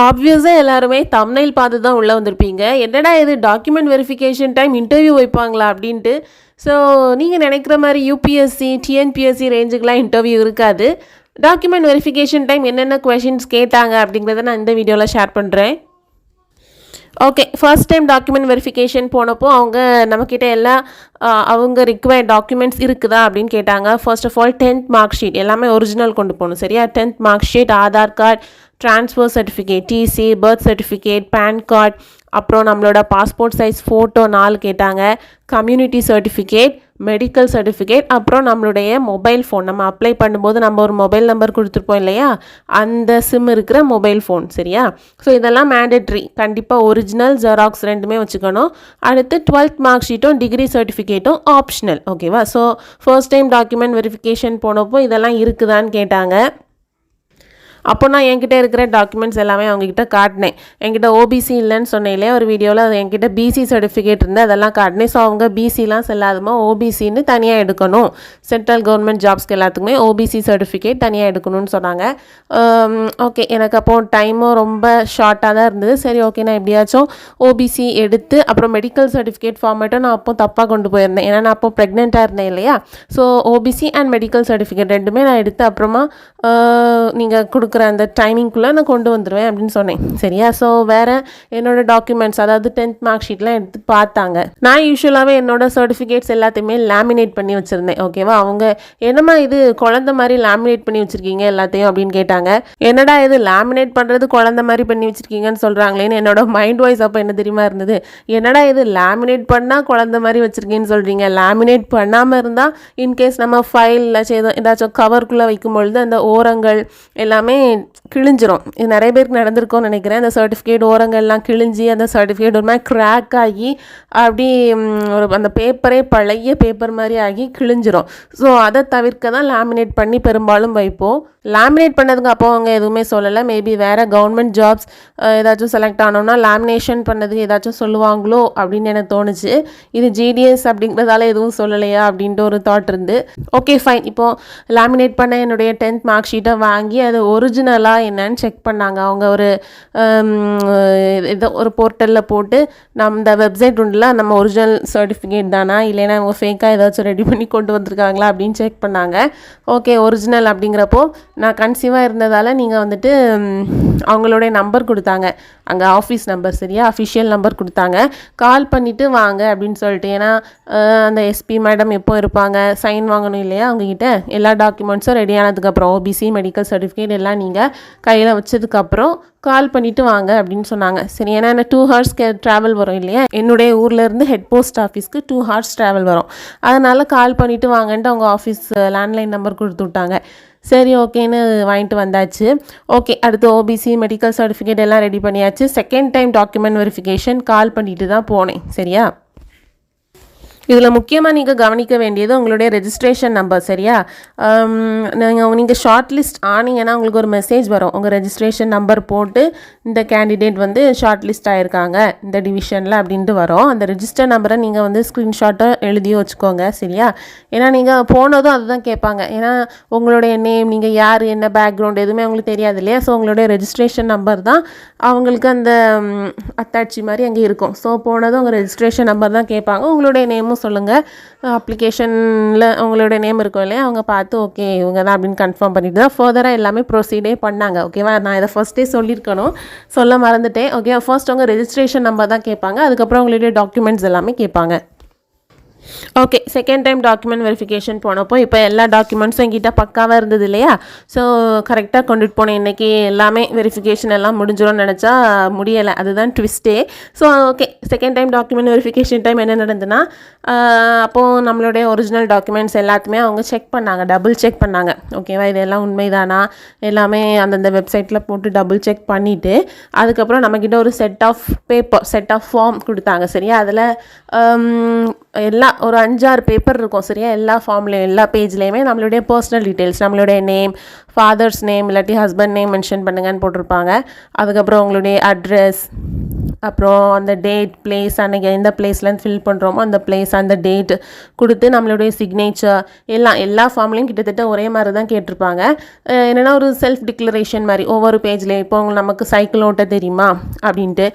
ஆப்வியஸாக எல்லாருமே தம்ப்நெயில் பார்த்து தான் உள்ளே வந்திருப்பீங்க. என்னடா இது டாக்குமெண்ட் வெரிஃபிகேஷன் டைம் இன்டர்வியூ வைப்பாங்களா அப்படின்ட்டு. ஸோ நீங்கள் நினைக்கிற மாதிரி யூபிஎஸ்சி டிஎன்பிஎஸ்சி ரேஞ்சுக்கெலாம் இன்டர்வியூ இருக்காது. டாக்குமெண்ட் வெரிஃபிகேஷன் டைம் என்னென்ன கொஷின்ஸ் கேட்டாங்க அப்படிங்கிறத நான் இந்த வீடியோவில் ஷேர் பண்ணுறேன். Okay, first time document verification போனப்போ அவங்க நம்மக்கிட்ட எல்லாம் அவங்க ரிக்வயர்ட் டாக்குமெண்ட்ஸ் இருக்குதா அப்படின்னு கேட்டாங்க. First of all 10th mark sheet எல்லாமே ஒரிஜினல் கொண்டு போகணும். சரியா? 10th mark sheet, Aadhaar card, transfer certificate, TC, birth certificate, PAN card, அப்புறம் நம்மளோட பாஸ்போர்ட் சைஸ் ஃபோட்டோ 4 கேட்டாங்க, கம்யூனிட்டி சர்டிஃபிகேட், மெடிக்கல் சர்டிஃபிகேட், அப்புறம் நம்மளுடைய மொபைல் ஃபோன். நம்ம அப்ளை பண்ணும்போது நம்ம ஒரு மொபைல் நம்பர் கொடுத்துருப்போம் இல்லையா, அந்த சிம் இருக்கிற மொபைல் ஃபோன். சரியா? ஸோ இதெல்லாம் மேண்டட்ரி, கண்டிப்பாக ஒரிஜினல் ஜெராக்ஸ் ரெண்டுமே வச்சுக்கணும். அடுத்து 12th மார்க் ஷீட்டும் டிகிரி சர்டிஃபிகேட்டும் ஆப்ஷனல். ஓகேவா? So first time document verification போனப்போ இதெல்லாம் இருக்குதான்னு கேட்டாங்க. அப்போ நான் என்கிட்ட இருக்கிற டாக்குமெண்ட்ஸ் எல்லாமே அவங்கக்கிட்ட காட்டினேன். என்கிட்ட ஓபிசி இல்லைன்னு சொன்னேன் இல்லையா ஒரு வீடியோவில், அது என்கிட்ட பிசி சர்டிஃபிகேட் இருந்து அதெல்லாம் காட்டினேன். ஸோ அவங்க பிசிலாம் செல்லாதுமா, ஓபிசின்னு தனியாக எடுக்கணும். சென்ட்ரல் கவர்மெண்ட் ஜாப்ஸ்க்கு எல்லாத்துக்குமே ஓபிசி சர்டிஃபிகேட் தனியாக எடுக்கணும்னு சொன்னாங்க. ஓகே, எனக்கு அப்போது டைமும் ரொம்ப ஷார்ட்டாக தான் இருந்தது. சரி, ஓகே, நான் எப்படியாச்சும் ஓபிசி எடுத்து அப்புறம் மெடிக்கல் சர்டிஃபிகேட் ஃபார்மேட்டும் நான் அப்போ தப்பாக கொண்டு போயிருந்தேன். ஏன்னா நான் அப்போ ப்ரெக்னெண்ட்டாக இருந்தேன் இல்லையா. So OBC and medical certificate ரெண்டுமே நான் எடுத்து அப்புறமா நீங்கள் கொடுக்குற அந்த டைமிங்குள்ளே நான் கொண்டு வந்துடுவேன் அப்படின்னு சொன்னேன். சரியா? ஸோ வேறு என்னோடய டாக்குமெண்ட்ஸ், அதாவது 10th மார்க் ஷீட்லாம் எடுத்து பார்த்தாங்க. நான் யூஸ்வலாகவே என்னோட சர்டிஃபிகேட்ஸ் எல்லாத்தையுமே லேமினேட் பண்ணி வச்சுருந்தேன். ஓகேவா? அவங்க என்னம்மா இது குழந்த மாதிரி லேமினேட் பண்ணி வச்சுருக்கீங்க எல்லாத்தையும் அப்படின்னு கேட்டாங்க. என்னடா இது லேமினேட் பண்ணுறது குழந்த மாதிரி பண்ணி வச்சுருக்கீங்கன்னு சொல்கிறாங்களேன்னு என்னோட மைண்ட் வாய்ஸ் அப்போ என்ன தெரியுமா இருந்தது, என்னடா இது லேமினேட் பண்ணால் குழந்த மாதிரி வச்சுருக்கீங்கன்னு சொல்கிறீங்க, லேமினேட் பண்ணாமல் இருந்தால் இன்கேஸ் நம்ம ஃபைல் ஏதாச்சும் கவருக்குள்ளே வைக்கும்பொழுது அந்த ஓரங்கள் எல்லாமே கிழிஞ்சிரும். இது நிறைய பேருக்கு நடந்திருக்கும்னு நினைக்கிறேன். அந்த சர்டிஃபிகேட் ஓரங்கள்லாம் கிழிஞ்சி அந்த சர்டிஃபிகேட் ஒரு மாதிரி க்ராக் ஆகி அப்படி ஒரு அந்த பேப்பரே பழைய பேப்பர் மாதிரி ஆகி கிழிஞ்சிரும். ஸோ அதை தவிர்க்க தான் லேமினேட் பண்ணி பெரும்பாலும் வைப்போம். லேமினேட் பண்ணதுக்கு அப்போ அவங்க எதுவுமே சொல்லலை. மேபி வேறு கவர்மெண்ட் ஜாப்ஸ் ஏதாச்சும் செலக்ட் ஆனோம்னா லேமினேஷன் பண்ணதுக்கு ஏதாச்சும் சொல்லுவாங்களோ அப்படின்னு எனக்கு தோணுச்சு. இது ஜிடிஎஸ் அப்படிங்கிறதால எதுவும் சொல்லலையா அப்படின்ட்டு ஒரு தாட் இருந்து, ஓகே ஃபைன். இப்போது லேமினேட் பண்ண என்னுடைய 10th மார்க் ஷீட்டை வாங்கி அது ஒரிஜினலாக என்னன்னு செக் பண்ணாங்க. அவங்க ஒரு ஏதோ ஒரு போர்ட்டலில் போட்டு நம்ம இந்த வெப்சைட் உண்டுல நம்ம ஒரிஜினல் சர்டிஃபிகேட் தானா இல்லைன்னா அவங்க ஃபேக்காக ஏதாச்சும் ரெடி பண்ணி கொண்டு வந்திருக்காங்களா அப்படின்னு செக் பண்ணாங்க. ஓகே, ஒரிஜினல் அப்படிங்கிறப்போ நான் கன்சீவாக இருந்ததால் நீங்கள் வந்துட்டு அவங்களுடைய நம்பர் கொடுத்தாங்க, அங்கே ஆஃபீஸ் நம்பர். சரியா? அஃபிஷியல் நம்பர் கொடுத்தாங்க. கால் பண்ணிவிட்டு வாங்க அப்படின்னு சொல்லிட்டு. ஏன்னா அந்த எஸ்பி மேடம் எப்போ இருப்பாங்க, சைன் வாங்கணும் இல்லையா அவங்ககிட்ட. எல்லா டாக்குமெண்ட்ஸும் ரெடி ஆனதுக்கப்புறம் ஓபிசி மெடிக்கல் சர்டிஃபிகேட் எல்லாம் நீங்கள் கையில் வச்சதுக்கப்புறம் கால் பண்ணிவிட்டு வாங்க அப்படின்னு சொன்னாங்க. சரி, ஏன்னா என்ன 2 hours ட்ராவல் வரும் இல்லையா, என்னுடைய ஊர்லேருந்து ஹெட் போஸ்ட் ஆஃபீஸ்க்கு 2 hours ட்ராவல் வரும். அதனால் கால் பண்ணிவிட்டு வாங்கன்ட்டு அவங்க ஆஃபீஸ் லேண்ட்லைன் நம்பர் கொடுத்து விட்டாங்க. சரி, ஓகேன்னு வாங்கிட்டு வந்தாச்சு. ஓகே, அடுத்து ஓபிசி மெடிக்கல் சர்டிஃபிகேட் எல்லாம் ரெடி பண்ணியாச்சு. செகண்ட் டைம் டாக்குமெண்ட் வெரிஃபிகேஷன் கால் பண்ணிட்டு தான் போனேன். சரியா? இதில் முக்கியமாக நீங்கள் கவனிக்க வேண்டியது உங்களுடைய ரெஜிஸ்ட்ரேஷன் நம்பர். சரியா? நீங்கள் ஷார்ட் லிஸ்ட் ஆனீங்கன்னா உங்களுக்கு ஒரு மெசேஜ் வரும். உங்கள் ரெஜிஸ்ட்ரேஷன் நம்பர் போட்டு இந்த கேண்டிடேட் வந்து ஷார்ட் லிஸ்ட் ஆகிருக்காங்க இந்த டிவிஷனில் அப்படின்ட்டு வரும். அந்த ரெஜிஸ்டர் நம்பரை நீங்கள் வந்து ஸ்க்ரீன்ஷாட்டை எழுதி வச்சுக்கோங்க. சரியா? ஏன்னா நீங்கள் போனதும் அதுதான் கேட்பாங்க. ஏன்னா உங்களுடைய நேம், நீங்கள் யார், என்ன பேக்ரவுண்ட் எதுவுமே அவங்களுக்கு தெரியாது இல்லையா. ஸோ உங்களுடைய ரெஜிஸ்ட்ரேஷன் நம்பர் தான் அவங்களுக்கு அந்த அத்தாட்சி மாதிரி அங்கே இருக்கும். ஸோ போனதும் உங்கள் ரெஜிஸ்ட்ரேஷன் நம்பர் தான் கேட்பாங்க. உங்களுடைய நேமும் சொல்லுங்கள். அப்ளிகேஷனில் உங்களுடைய நேம் இருக்கும் இல்லையா, அவங்க பார்த்து ஓகே இவங்க தான் அப்படின்னு கன்ஃபார்ம் பண்ணிட்டு தான் ஃபர்தராக எல்லாமே ப்ரொசீடே பண்ணாங்க. ஓகேவா? நான் இதை ஃபஸ்ட்டே சொல்லியிருக்கணும், சொல்ல மறந்துட்டேன். ஓகே, ஃபர்ஸ்ட் அவங்க ரெஜிஸ்ட்ரேஷன் நம்பர் தான் கேட்பாங்க. அதுக்கப்புறம் உங்களுடைய டாக்குமெண்ட்ஸ் எல்லாமே கேட்பாங்க. Okay, second time document verification போனப்போ இப்போ எல்லா டாக்குமெண்ட்ஸும் என்கிட்ட பக்காவாக இருந்தது இல்லையா. ஸோ கரெக்டாக கொண்டுட்டு போனேன். இன்றைக்கி எல்லாமே வெரிஃபிகேஷன் எல்லாம் முடிஞ்சிடும்னு நினச்சா முடியலை. அதுதான் ட்விஸ்ட்டே. So okay, second time document verification time என்ன நடந்ததுன்னா, அப்போது நம்மளுடைய ஒரிஜினல் டாக்குமெண்ட்ஸ் எல்லாத்தையுமே அவங்க செக் பண்ணாங்க, டபுள் செக் பண்ணாங்க. ஓகேவா? இதெல்லாம் உண்மைதானா எல்லாமே அந்தந்த வெப்சைட்டில் போட்டு டபுள் செக் பண்ணிவிட்டு அதுக்கப்புறம் நம்மக்கிட்ட ஒரு செட் ஆஃப் ஃபார்ம் கொடுத்தாங்க. சரியா? அதில் எல்லாம் ஒரு 5-6 பேப்பர் இருக்கும். சரியா? எல்லா ஃபார்ம்லேயும் எல்லா பேஜ்லேயுமே நம்மளுடைய பர்சனல் டீட்டெயில்ஸ், நம்மளுடைய நேம், ஃபாதர்ஸ் நேம் இல்லாட்டி ஹஸ்பண்ட் நேம் மென்ஷன் பண்ணுங்கன்னு போட்டிருப்பாங்க. அதுக்கப்புறம் உங்களுடைய அட்ரஸ், அப்புறம் அந்த டேட் பிளேஸ் அன்றைக்கி எந்த பிளேஸ்லேருந்து ஃபில் பண்ணுறோமோ அந்த பிளேஸ் அந்த டேட் கொடுத்து நம்மளுடைய சிக்னேச்சர் எல்லா ஃபார்ம்லேயும் கிட்டத்தட்ட ஒரே மாதிரி தான் கேட்டிருப்பாங்க. என்னென்னா ஒரு செல்ஃப் டிக்ளரேஷன் மாதிரி ஒவ்வொரு பேஜ்லேயும் இப்போ நமக்கு சைக்கிள் ஓட்ட தெரியுமா அப்படின்ட்டு,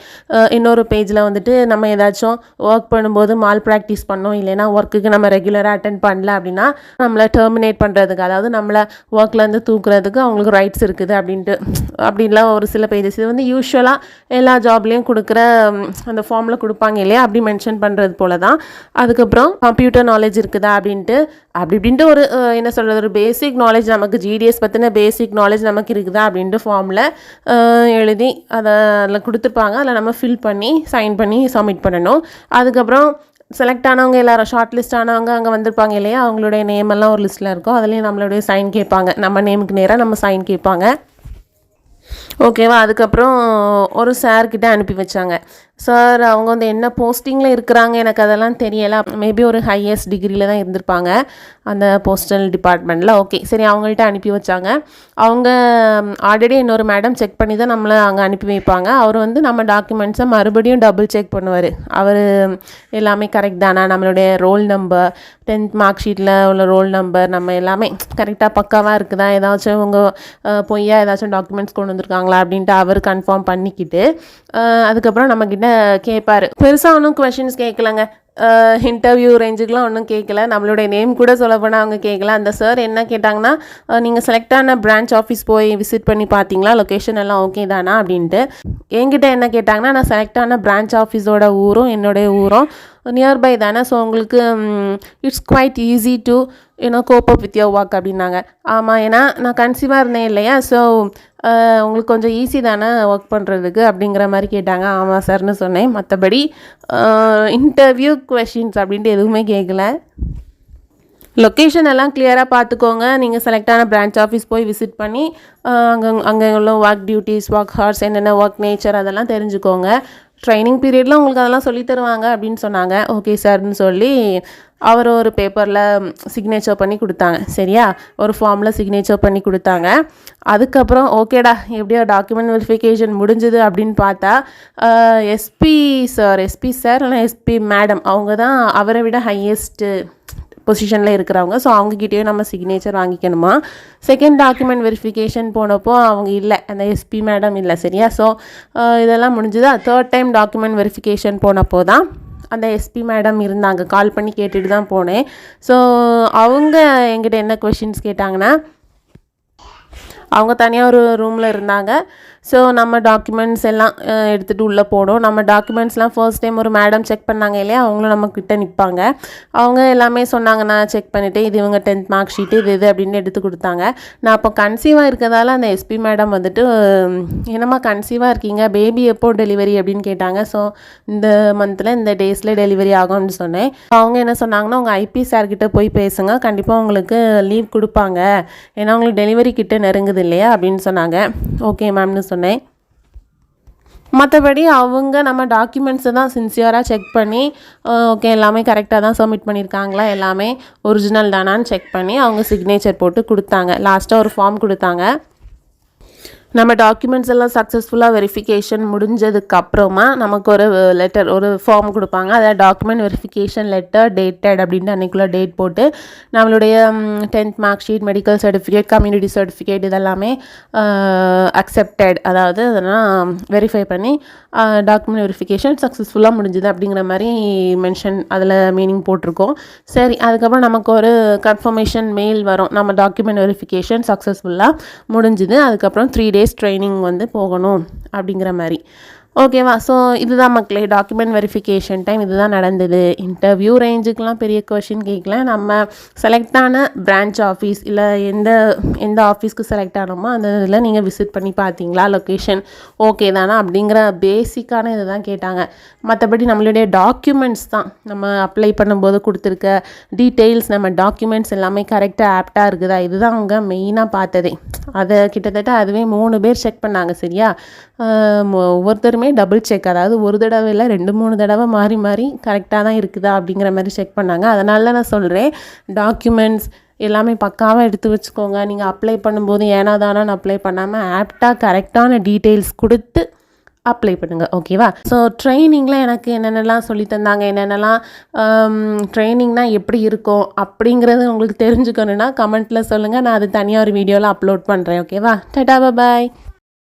இன்னொரு பேஜில் வந்துட்டு நம்ம ஏதாச்சும் ஒர்க் பண்ணும்போது மால் ப்ராக்டிஸ் பண்ணோம் இல்லைன்னா ஒர்க்குக்கு நம்ம ரெகுலராக அட்டென்ட் பண்ணல அப்படின்னா நம்மளை டெர்மினேட் பண்ணுறதுக்கு, அதாவது நம்மளை ஒர்க்லேருந்து தூக்குறதுக்கு அவங்களுக்கு ரைட்ஸ் இருக்குது அப்படின்லாம் ஒரு சில பேஜஸ். இது வந்து யூஸ்வலாக எல்லா ஜாப்லேயும் கொடுக்குற அந்த ஃபார்மில் கொடுப்பாங்க இல்லையா, அப்படி மென்ஷன் பண்ணுறது போல தான். அதுக்கப்புறம் கம்ப்யூட்டர் நாலேஜ் இருக்குதா அப்படின்ட்டு ஒரு என்ன சொல்கிறது, ஒரு பேசிக் நாலேஜ் நமக்கு ஜிடிஎஸ் பற்றின பேசிக் நாலேஜ் நமக்கு இருக்குதா அப்படின்ட்டு ஃபார்மில் எழுதி அதில் கொடுத்துருப்பாங்க. அதில் நம்ம ஃபில் பண்ணி சைன் பண்ணி சப்மிட் பண்ணணும். அதுக்கப்புறம் செலக்ட் ஆனவங்க எல்லோரும் ஷார்ட் லிஸ்ட் ஆனவங்க அங்கே வந்திருப்பாங்க இல்லையா, அவங்களுடைய நேம் எல்லாம் ஒரு லிஸ்ட்டில் இருக்கும். அதுலேயும் நம்மளுடைய சைன் கேட்பாங்க, நம்ம நேமுக்கு நேராக நம்ம சைன் கேட்பாங்க. ஓகேவா. அதுக்கப்புறம் ஒரு சார்கிட்ட அனுப்பி வச்சாங்க. சார் அவங்க வந்து என்ன போஸ்டிங்கில் இருக்கிறாங்க எனக்கு அதெல்லாம் தெரியலை, மேபி ஒரு ஹையஸ்ட் டிகிரியில் தான் இருந்திருப்பாங்க அந்த போஸ்டல் டிபார்ட்மெண்ட்டில். ஓகே சரி, அவங்கள்ட்ட அனுப்பி வச்சாங்க. அவங்க ஆல்ரெடி இன்னொரு மேடம் செக் பண்ணி தான் நம்மளை அங்கே அனுப்பி வைப்பாங்க. அவர் வந்து நம்ம டாக்குமெண்ட்ஸை மறுபடியும் டபுள் செக் பண்ணுவார். அவர் எல்லாமே கரெக்ட் தானா, நம்மளுடைய ரோல் நம்பர் 10th மார்க் ஷீட்டில் உள்ள ரோல் நம்பர் நம்ம எல்லாமே கரெக்டாக பக்காவாக இருக்குதா, ஏதாச்சும் அவங்க பொய்யா ஏதாச்சும் டாக்குமெண்ட்ஸ் கொண்டு வந்திருக்காங்களா அப்படின்ட்டு அவர் கன்ஃபார்ம் பண்ணிக்கிட்டு அதுக்கப்புறம் நம்மக்கிட்ட கேட்பார். பெருசாக ஒன்றும் கொஷின்ஸ் கேட்கலங்க, இன்டர்வியூ ரேஞ்சுக்கெலாம் ஒன்றும் கேட்கல, நம்மளுடைய நேம் கூட சொல்ல போனால் அவங்க கேட்கல. அந்த சார் என்ன கேட்டாங்கன்னா, நீங்கள் செலக்ட் ஆன பிரான்ச் ஆஃபீஸ் போய் விசிட் பண்ணி பார்த்தீங்களா, லொக்கேஷன் எல்லாம் ஓகே தானா அப்படின்ட்டு. என்கிட்ட என்ன கேட்டாங்கன்னா, நான் செலக்ட் ஆன பிரான்ச் ஆஃபீஸோட ஊரும் என்னுடைய ஊரும் நியர்பை தானே, ஸோ உங்களுக்கு it's quite easy to cope up with your work அப்படின்னாங்க. ஆமாம், ஏன்னா நான் கன்சீவாக இருந்தேன் இல்லையா, ஸோ உங்களுக்கு கொஞ்சம் ஈஸி தானே ஒர்க் பண்ணுறதுக்கு அப்படிங்கிற மாதிரி கேட்டாங்க. ஆமாம் சார்னு சொன்னேன். மற்றபடி இன்டர்வியூ கொஷின்ஸ் அப்படின்ட்டு எதுவுமே கேட்கல. லொக்கேஷன் எல்லாம் கிளியராக பார்த்துக்கோங்க. நீங்கள் செலக்ட் ஆன பிரான்ச் ஆஃபீஸ் போய் விசிட் பண்ணி அங்கே உள்ள ஒர்க் டியூட்டிஸ், ஒர்க் ஹார்ஸ், என்னென்ன ஒர்க் நேச்சர் அதெல்லாம் தெரிஞ்சுக்கோங்க. ட்ரைனிங் பீரியடில் உங்களுக்கு அதெல்லாம் சொல்லி தருவாங்க அப்படின்னு சொன்னாங்க. ஓகே சார்னு சொல்லி அவர் ஒரு பேப்பரில் சிக்னேச்சர் பண்ணி கொடுத்தாங்க. சரியா, ஒரு ஃபார்மில் சிக்னேச்சர் பண்ணி கொடுத்தாங்க. அதுக்கப்புறம் ஓகேடா எப்படியோ டாக்குமெண்ட் வெரிஃபிகேஷன் முடிஞ்சுது அப்படின்னு பார்த்தா எஸ்பி சார் இல்லைனா எஸ்பி மேடம், அவங்க தான் அவரை விட ஹையஸ்ட்டு பொசிஷனில் இருக்கிறவங்க. ஸோ அவங்கக்கிட்டேயும் நம்ம சிக்னேச்சர் வாங்கிக்கணுமா. செகண்ட் டாக்குமெண்ட் வெரிஃபிகேஷன் போனப்போ அவங்க இல்லை, அந்த எஸ்பி மேடம் இல்லை. சரியா, ஸோ இதெல்லாம் முடிஞ்சுதா. தேர்ட் டைம் டாக்குமெண்ட் வெரிஃபிகேஷன் போனப்போ தான் அந்த எஸ்பி மேடம் இருந்தாங்க. கால் பண்ணி கேட்டுட்டு தான் போனேன். ஸோ அவங்க என்கிட்ட என்ன கொஷின்ஸ் கேட்டாங்கன்னா, அவங்க தனியாக ஒரு ரூமில் இருந்தாங்க. ஸோ நம்ம டாக்குமெண்ட்ஸ் எல்லாம் எடுத்துகிட்டு உள்ளே போனோம். நம்ம டாக்குமெண்ட்ஸ்லாம் ஃபர்ஸ்ட் டைம் ஒரு மேடம் செக் பண்ணாங்க இல்லையா, அவங்களும் நம்மக்கிட்ட நிற்பாங்க. அவங்க எல்லாமே சொன்னாங்க, நான் செக் பண்ணிவிட்டு இது இவங்க 10th மார்க் ஷீட்டு இது அப்படின்னு எடுத்து கொடுத்தாங்க. நான் அப்போ கன்சீவாக இருக்கிறதால அந்த எஸ்பி மேடம் வந்துட்டு, என்னம்மா கன்சீவாக இருக்கீங்க, பேபி எப்போ டெலிவரி அப்படின்னு கேட்டாங்க. ஸோ இந்த மந்தில் இந்த டேஸில் டெலிவரி ஆகும்னு சொன்னேன். அவங்க என்ன சொன்னாங்கன்னா, உங்கள் ஐபி சார்கிட்ட போய் பேசுங்க, கண்டிப்பாக உங்களுக்கு லீவ் கொடுப்பாங்க, ஏன்னா உங்களுக்கு டெலிவரி கிட்ட நெருங்குது இல்லையா அப்படின்னு சொன்னாங்க. ஓகே மேம்னு சொன்னேன். மற்றபடி அவங்க நம்ம டாக்குமெண்ட்ஸை தான் சின்சியராக செக் பண்ணி ஓகே எல்லாமே கரெக்டாக தான் சப்மிட் பண்ணியிருக்காங்களா, எல்லாமே ஒரிஜினல் தானான்னு செக் பண்ணி அவங்க சிக்னேச்சர் போட்டு கொடுத்தாங்க. லாஸ்ட்டாக ஒரு ஃபார்ம் கொடுத்தாங்க. நம்ம டாக்குமெண்ட்ஸ் எல்லாம் சக்ஸஸ்ஃபுல்லாக வெரிஃபிகேஷன் முடிஞ்சதுக்கப்புறமா நமக்கு ஒரு லெட்டர், ஒரு ஃபார்ம் கொடுப்பாங்க. அதில் டாக்குமெண்ட் வெரிஃபிகேஷன் லெட்டர் டேட்டட் அப்படின்ட்டு அன்றைக்குள்ளே டேட் போட்டு நம்மளுடைய 10th mark sheet, medical certificate, community certificate இதெல்லாமே அக்செப்டட், அதாவது அதெல்லாம் வெரிஃபை பண்ணி டாக்குமெண்ட் வெரிஃபிகேஷன் சக்ஸஸ்ஃபுல்லாக முடிஞ்சுது அப்படிங்கிற மாதிரி மென்ஷன் அதில் மீனிங் போட்டிருக்கோம். சரி, அதுக்கப்புறம் நமக்கு ஒரு கன்ஃபர்மேஷன் மெயில் வரும், நம்ம டாக்குமெண்ட் வெரிஃபிகேஷன் சக்ஸஸ்ஃபுல்லாக முடிஞ்சுது, அதுக்கப்புறம் 3 days ட்ரைனிங் வந்து போகணும் அப்படிங்கிற மாதிரி. ஓகேவா. ஸோ இதுதான் மக்களே டாக்குமெண்ட் வெரிஃபிகேஷன் டைம், இதுதான் நடந்தது. இன்டர்வியூ ரேஞ்சுக்கெலாம் பெரிய கொஷின் கேட்கல. நம்ம செலக்ட் ஆன பிரான்ச் ஆஃபீஸ் இல்லை எந்த ஆஃபீஸ்க்கு செலக்ட் ஆனோமோ அந்த இதில் நீங்கள் விசிட் பண்ணி பார்த்தீங்களா, லொக்கேஷன் ஓகே தானா அப்படிங்கிற பேசிக்கான இதை தான் கேட்டாங்க. மற்றபடி நம்மளுடைய டாக்குமெண்ட்ஸ் தான், நம்ம அப்ளை பண்ணும்போது கொடுத்துருக்க டீட்டெயில்ஸ், நம்ம டாக்குமெண்ட்ஸ் எல்லாமே கரெக்டாக ஆப்டாக இருக்குதா, இதுதான் அவங்க மெயினாக பார்த்ததே. அதை கிட்டத்தட்ட அதுவே 3 பேர் செக் பண்ணாங்க. சரியா, ஒவ்வொருத்தருமே டபுள் செக், அதாவது ஒரு தடவை இல்லை 2-3 தடவை மாறி மாறி கரெக்டாக தான் இருக்குதா அப்படிங்கிற மாதிரி செக் பண்ணாங்க. அதனால நான் சொல்கிறேன், டாக்குமெண்ட்ஸ் எல்லாமே பக்காவாக எடுத்து வச்சுக்கோங்க. நீங்கள் அப்ளை பண்ணும்போது ஏனா தானான்னு அப்ளை பண்ணாமல் ஆப்டாக கரெக்டான டீட்டெயில்ஸ் கொடுத்து அப்ளை பண்ணுங்கள், ஓகேவா? ஸோ ட்ரைனிங்கில் எனக்கு என்னென்னலாம் சொல்லி தந்தாங்க, என்னென்னலாம் ட்ரைனிங்னா எப்படி இருக்கும் அப்படிங்கிறது உங்களுக்கு தெரிஞ்சுக்கணுன்னா கமெண்ட்டில் சொல்லுங்கள். நான் அது தனியாக ஒரு வீடியோவில் அப்லோட் பண்ணுறேன், ஓகேவா? டாடா பாய்.